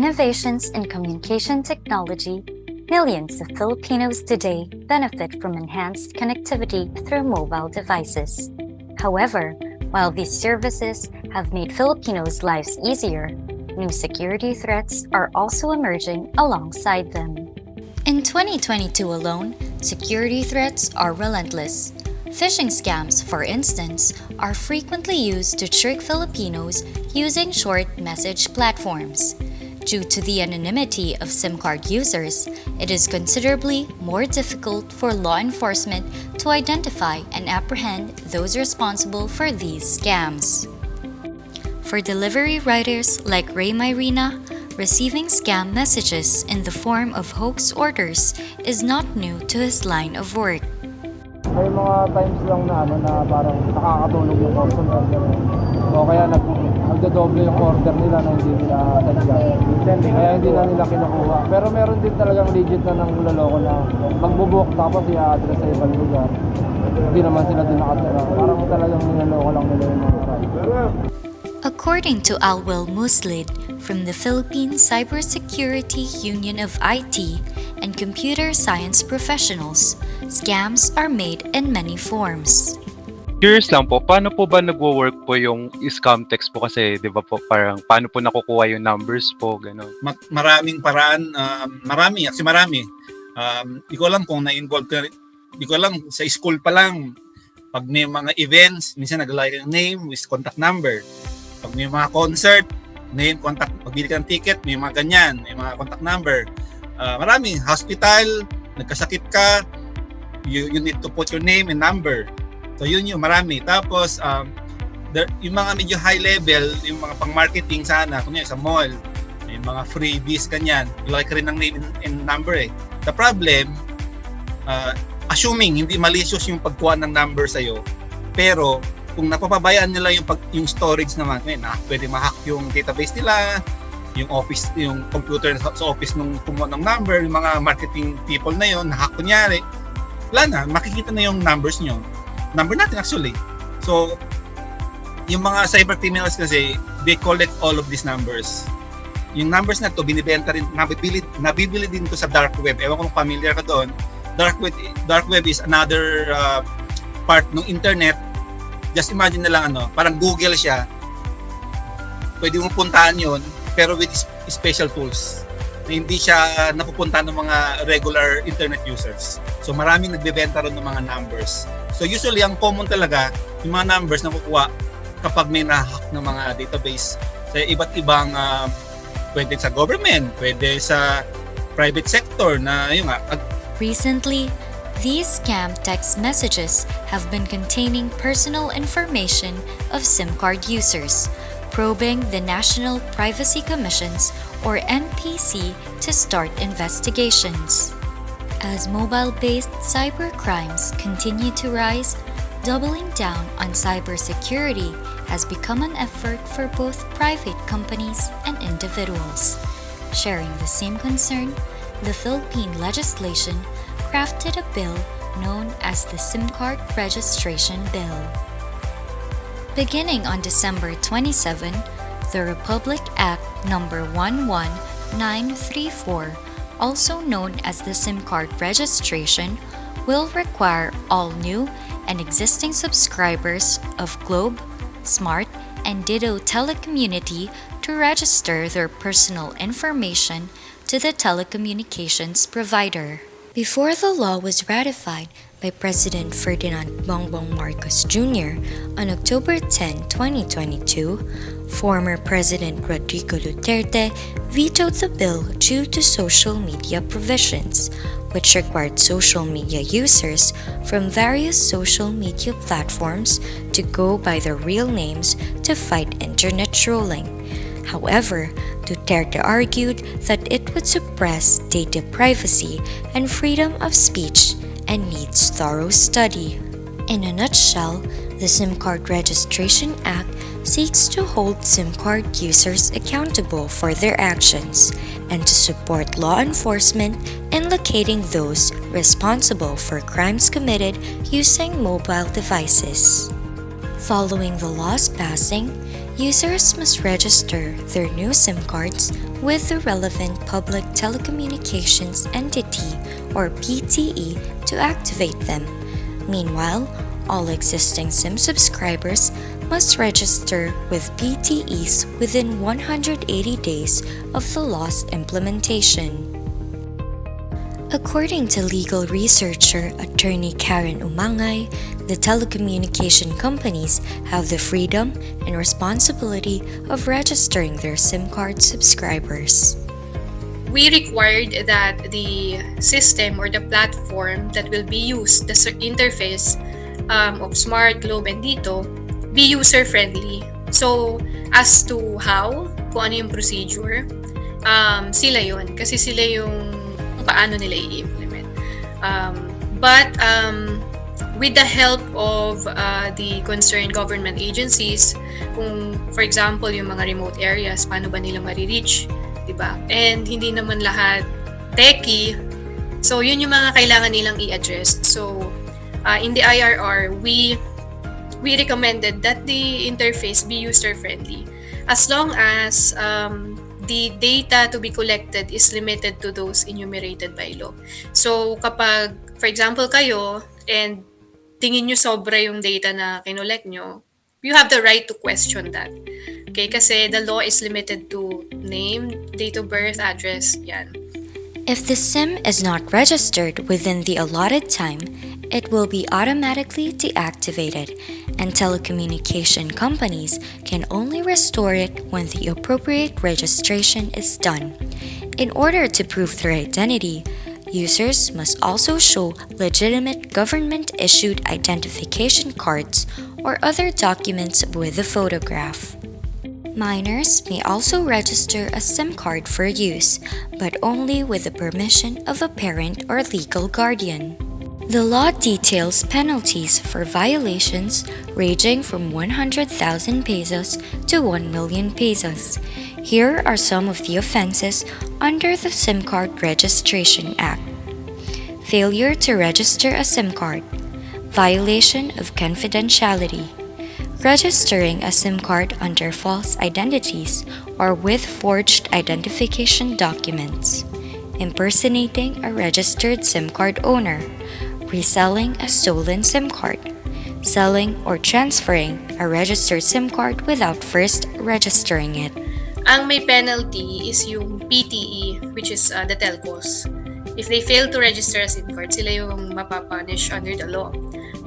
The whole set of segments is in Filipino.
innovations in communication technology, millions of Filipinos today benefit from enhanced connectivity through mobile devices. However, while these services have made Filipinos' lives easier, new security threats are also emerging alongside them. In 2022 alone, security threats are relentless. Phishing scams, for instance, are frequently used to trick Filipinos using short message platforms. Due to the anonymity of SIM card users, it is considerably more difficult for law enforcement to identify and apprehend those responsible for these scams. For delivery riders like Ray Myrina, receiving scam messages in the form of hoax orders is not new to his line of work. May mga times lang na parang nakakatulog yung customer o kaya nagdodoble yung order nila na hindi nila sadya. Kaya hindi na nila kinukuha. Pero meron din talagang legit na nangloloko na magbubook tapos i-address sa ibang lugar. Hindi naman sila din nakatira. Parang talagang niloloko lang nila yung mga rider. According to Alwell Muslid from the Philippine Cybersecurity Union of IT and Computer Science Professionals, scams are made in many forms. Curious lang po, paano po ba nagwo-work po yung scam text po kasi 'di ba po parang paano po nakukuha yung numbers po gano'n? Maraming paraan, marami. Di ko alam kung na-involved ka, di ko alam sa school pa lang. Pag may mga events, minsan nag-like yung name with contact number. Pag may mga concert, name, contact, pagbili ka ng ticket, may mga ganyan, may mga contact number. Marami, hospital, nagkasakit ka, you need to put your name and number. So yun yung marami. Tapos, yung mga medyo high level, yung mga pang-marketing sana, kunya sa mall, may mga freebies kanyan, ilagay ka rin ng name and number eh. The problem, assuming hindi malicious yung pagkuha ng number sa'yo, pero kung napapabayaan nila yung storage naman, pwede ma-hack yung database nila, yung office, yung computer sa office nung kumuha ng number, yung mga marketing people na yun, na-hack kunyari, wala na, makikita na yung numbers nyo. Number natin actually. So, yung mga cyber criminals kasi, they collect all of these numbers. Yung numbers na to, binibenta rin, nabibili din to sa dark web. Ewan kung familiar ka doon. Dark web is another part ng internet. Just imagine na lang parang Google siya. Pwede mong puntahan yun, pero with special tools. Na hindi siya napupuntahan ng mga regular internet users. So maraming nagbebenta ron ng mga numbers. So usually ang common talaga, yung mga numbers na kukuha kapag may na-hack ng mga database sa iba't ibang pwede sa government, pwede sa private sector na yun nga. Recently, these scam text messages have been containing personal information of SIM card users, probing the National Privacy Commission's or NPC to start investigations. As mobile-based cybercrimes continue to rise, doubling down on cybersecurity has become an effort for both private companies and individuals. Sharing the same concern, the Philippine legislation crafted a bill known as the SIM Card Registration Bill. Beginning on December 27, the Republic Act No. 11934, also known as the SIM Card Registration, will require all new and existing subscribers of Globe, Smart, and Ditto Telecommunity to register their personal information to the telecommunications provider. Before the law was ratified by President Ferdinand Bongbong Marcos Jr. on October 10, 2022, former President Rodrigo Duterte vetoed the bill due to social media provisions, which required social media users from various social media platforms to go by their real names to fight internet trolling. However, Duterte argued that it would suppress data privacy and freedom of speech and needs thorough study. In a nutshell, the SIM Card Registration Act seeks to hold SIM card users accountable for their actions and to support law enforcement in locating those responsible for crimes committed using mobile devices. Following the law's passing, users must register their new SIM cards with the relevant public telecommunications entity or PTE to activate them. Meanwhile, all existing SIM subscribers must register with PTEs within 180 days of the law's implementation. According to legal researcher attorney Karen Umangay, the telecommunication companies have the freedom and responsibility of registering their SIM card subscribers. We required that the system or the platform that will be used, the interface of Smart, Globe, and Dito, be user-friendly. So, as to how, kung ano yung procedure, sila yun. Kasi sila yung paano nila i-implement. But with the help of the concerned government agencies, kung for example yung mga remote areas, paano ba nila marireach, diba? And hindi naman lahat techie, so yun yung mga kailangan nilang i-address. So in the IRR, we recommended that the interface be user-friendly as long as the data to be collected is limited to those enumerated by law. So kapag, for example, kayo and tingin nyo sobra yung data na kinolect nyo, you have the right to question that. Okay, kasi the law is limited to name, date of birth, address, yan. If the SIM is not registered within the allotted time, it will be automatically deactivated, and telecommunication companies can only restore it when the appropriate registration is done. In order to prove their identity, users must also show legitimate government-issued identification cards or other documents with a photograph. Minors may also register a SIM card for use, but only with the permission of a parent or legal guardian. The law details penalties for violations ranging from 100,000 pesos to 1 million pesos. Here are some of the offenses under the SIM Card Registration Act. Failure to register a SIM card. Violation of confidentiality. Registering a SIM card under false identities or with forged identification documents. Impersonating a registered SIM card owner. Reselling a stolen SIM card. Selling or transferring a registered SIM card without first registering it. Ang may penalty is yung PTE, which is the telcos. If they fail to register a SIM card, sila yung mapapunish under the law.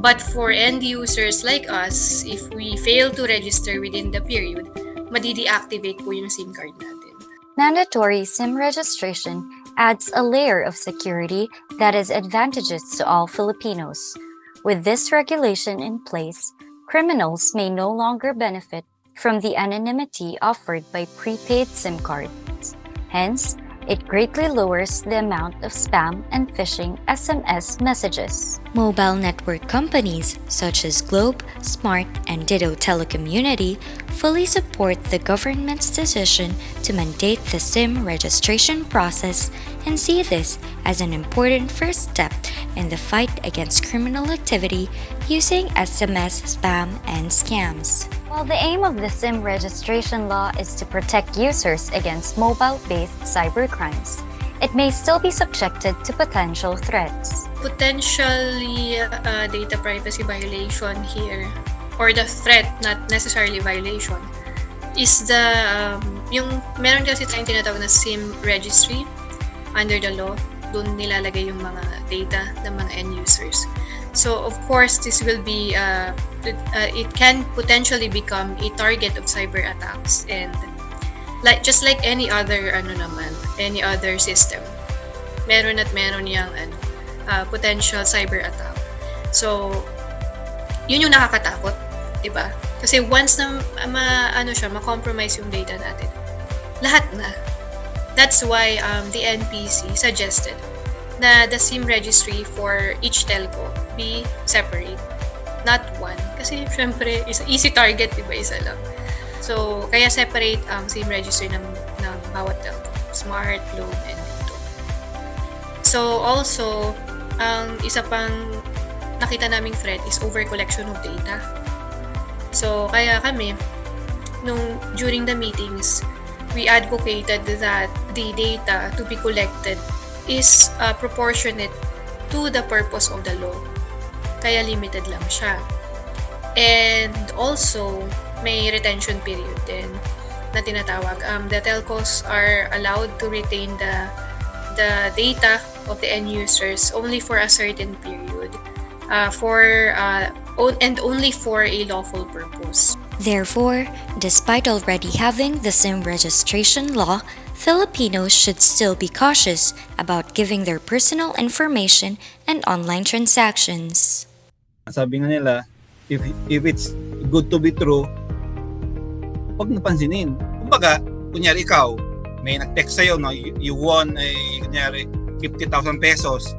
But for end users like us, if we fail to register within the period, madi-deactivate po yung SIM card natin. Mandatory SIM registration adds a layer of security that is advantageous to all Filipinos. With this regulation in place, criminals may no longer benefit from the anonymity offered by prepaid SIM cards. Hence, it greatly lowers the amount of spam and phishing SMS messages. Mobile network companies such as Globe, Smart, and Ditto Telecommunity fully support the government's decision to mandate the SIM registration process and see this as an important first step in the fight against criminal activity using SMS spam and scams. While the aim of the SIM registration law is to protect users against mobile-based cybercrimes, it may still be subjected to potential threats. Potentially data privacy violation here, or the threat, not necessarily violation, is the yung meron kasi tayong tinatawag na SIM registry under the law. Doon nilalagay yung mga data ng mga end users. So of course this will be it can potentially become a target of cyber attacks, and just like any other any other system, meron yung potential cyber attack. So yun yung nakakatakot, di ba? Kasi once na ma-compromise yung data natin, lahat na. That's why the NPC suggested na the SIM registry for each telco be separate, not one. Kasi syempre, easy target, diba, isa lang. So, kaya separate ang SIM registry ng bawat telco. Smart, Globe, and Dito. So, also, ang isa pang nakita naming threat is over-collection of data. So, kaya kami, during the meetings, we advocated that the data to be collected is proportionate to the purpose of the law. Kaya limited lang siya. And also, may retention period din na tinatawag. The telcos are allowed to retain the data of the end users only for a certain period and only for a lawful purpose. Therefore, despite already having the SIM registration law, Filipinos should still be cautious about giving their personal information and online transactions. Sabi nga nila, if it's good to be true, huwag napansinin. Kumbaga, kunyari ikaw, may nag-text sa'yo, no? You won kunyari 50,000 pesos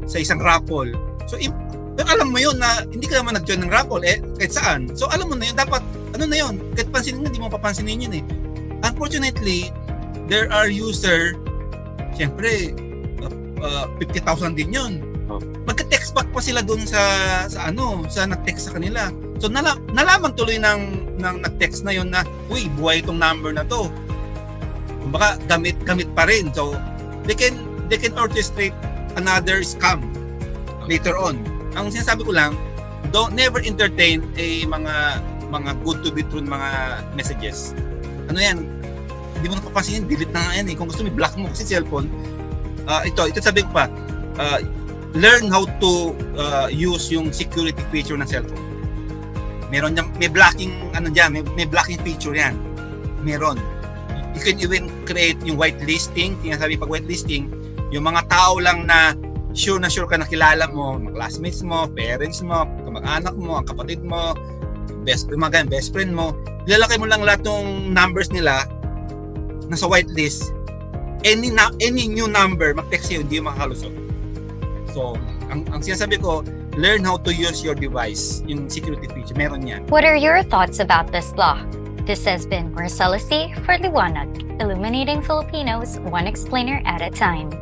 sa isang raffle. So, alam mo yun na hindi ka naman nag-join ng raffle, kahit saan. So, alam mo na yun, dapat, ano na yun, kahit pansinin, hindi mo papansinin yun eh. Unfortunately, there are user, syempre, 50,000 din yun. Magka-text back pa sila dun sa nag-text sa kanila. So, nalaman tuloy ng nag-text na yun na, uy, buhay itong number na to. Kumbaga, gamit pa rin. So, they can orchestrate another scam later on. Ang sinasabi ko lang, never entertain mga good to be true mga messages. Ano yan? Hindi mo napapansinin, delete na nga yan eh. Kung gusto mo, block mo kasi cellphone. Ito sabi ko pa, learn how to use yung security feature ng cellphone. Meron yan, may blocking may blocking feature yan. Meron. You can even create yung whitelisting. Sinasabi pag whitelisting, yung mga tao lang na sure ka nakilala mo, mga classmates mo, parents mo, kamag-anak mo, ang kapatid mo, best friend mo, ilalagay mo lang lahat ng numbers nila nasa whitelist. Any new number mag-text sa'yo, hindi makakalusot. So, ang sinasabi ko, learn how to use your device, yung security feature, meron yan. What are your thoughts about this law? This has been Marcella C. for LiJUANag, illuminating Filipinos one explainer at a time.